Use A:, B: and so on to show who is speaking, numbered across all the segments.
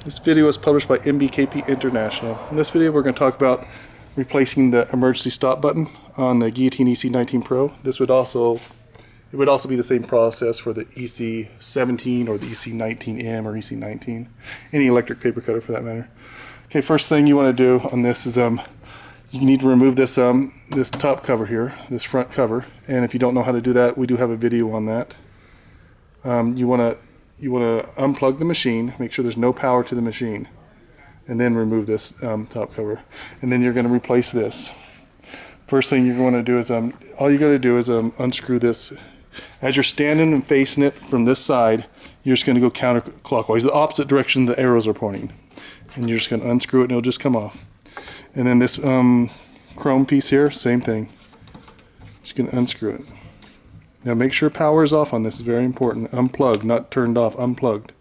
A: This video is published by MBKP International. In this video we're going to talk about replacing the emergency stop button on the Guillotine EC19 Pro. It would also be the same process for the EC17 or the EC19M or EC19, any electric paper cutter for that matter. Okay, first thing you want to do on this is you need to remove this this top cover here, this front cover, and if you don't know how to do that, we do have a video on that. You want to unplug the machine, make sure there's no power to the machine, and then remove this top cover, and then you're going to replace this. First thing you're going to do is all you got to do is unscrew this. As you're standing and facing it from this side, you're just going to go counterclockwise, the opposite direction the arrows are pointing, and you're just going to unscrew it and it'll just come off. And then this chrome piece here, same thing, just going to unscrew it. Now make sure power is off on this, is very important. Unplugged, not turned off, unplugged.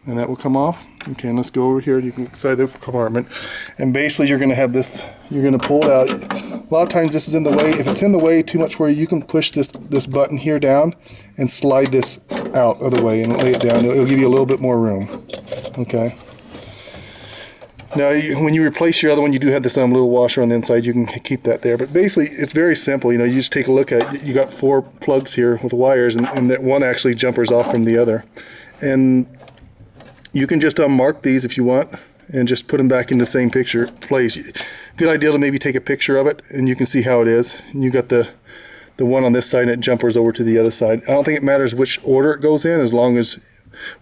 A: And that will come off. Okay, and let's go over here. You can inside the compartment. And basically you're going to have this, you're going to pull it out. A lot of times this is in the way. If it's in the way too much where you can push this button here down and slide this out of the way and lay it down. It'll give you a little bit more room. Okay. Now, when you replace your other one, you do have this little washer on the inside. You can keep that there. But basically, it's very simple. You know, you just take a look at it. You got 4 plugs here with wires, and that one actually jumpers off from the other. And you can just mark these if you want, and just put them back in the same place. Good idea to maybe take a picture of it, and you can see how it is. And you got the one on this side, and it jumpers over to the other side. I don't think it matters which order it goes in, as long as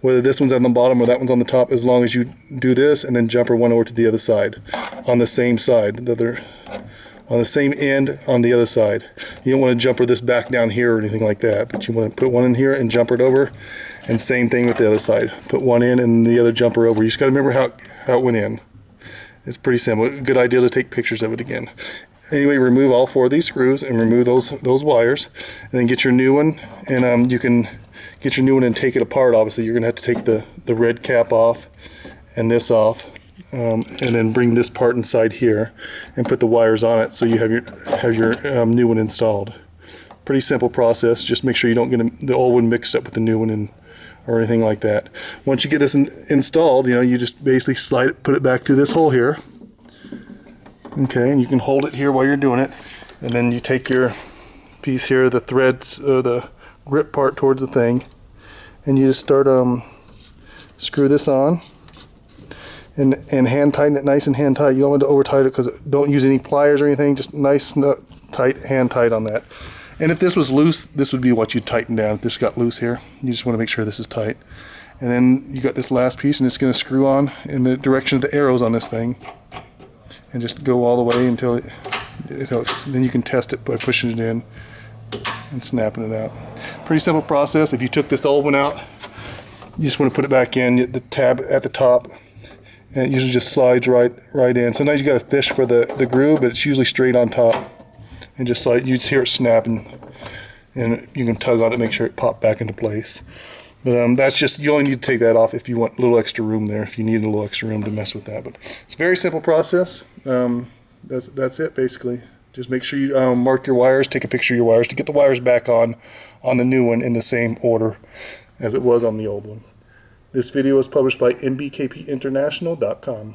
A: whether this one's on the bottom or that one's on the top, as long as you do this and then jumper one over to the other side on the same side, on the same end on the other side. You don't want to jumper this back down here or anything like that, but you want to put one in here and jumper it over, and same thing with the other side. Put one in and the other jumper over. You just got to remember how it went in. It's pretty simple. Good idea to take pictures of it again. Anyway, remove all 4 of these screws and remove those wires, and then get your new one, and you can get your new one and take it apart. Obviously you're going to have to take the red cap off and this off, and then bring this part inside here and put the wires on it so you have your new one installed. Pretty simple process. Just make sure you don't get the old one mixed up with the new one or anything like that. Once you get this installed, you know, you just basically slide it, put it back through this hole here. Okay, and you can hold it here while you're doing it, and then you take your piece here, the threads, the grip part towards the thing, and you just start screw this on and hand tighten it nice and hand tight. You don't want to over tight it, because don't use any pliers or anything, just nice tight, hand tight on that. And if this was loose, this would be what you tighten down. If this got loose here, you just want to make sure this is tight. And then you got this last piece, and it's going to screw on in the direction of the arrows on this thing, and just go all the way until it hooks. Then you can test it by pushing it in and snapping it out. Pretty simple process. If you took this old one out, you just want to put it back in, the tab at the top, and it usually just slides right in. Sometimes you got to fish for the groove, but it's usually straight on top, and just slide. You just hear it snapping, and you can tug on it, make sure it popped back into place. But that's just, you only need to take that off if you want a little extra room there, if you need a little extra room to mess with that. But it's a very simple process. That's it basically. Just make sure you mark your wires, take a picture of your wires to get the wires back on the new one in the same order as it was on the old one. This video was published by mbkpinternational.com.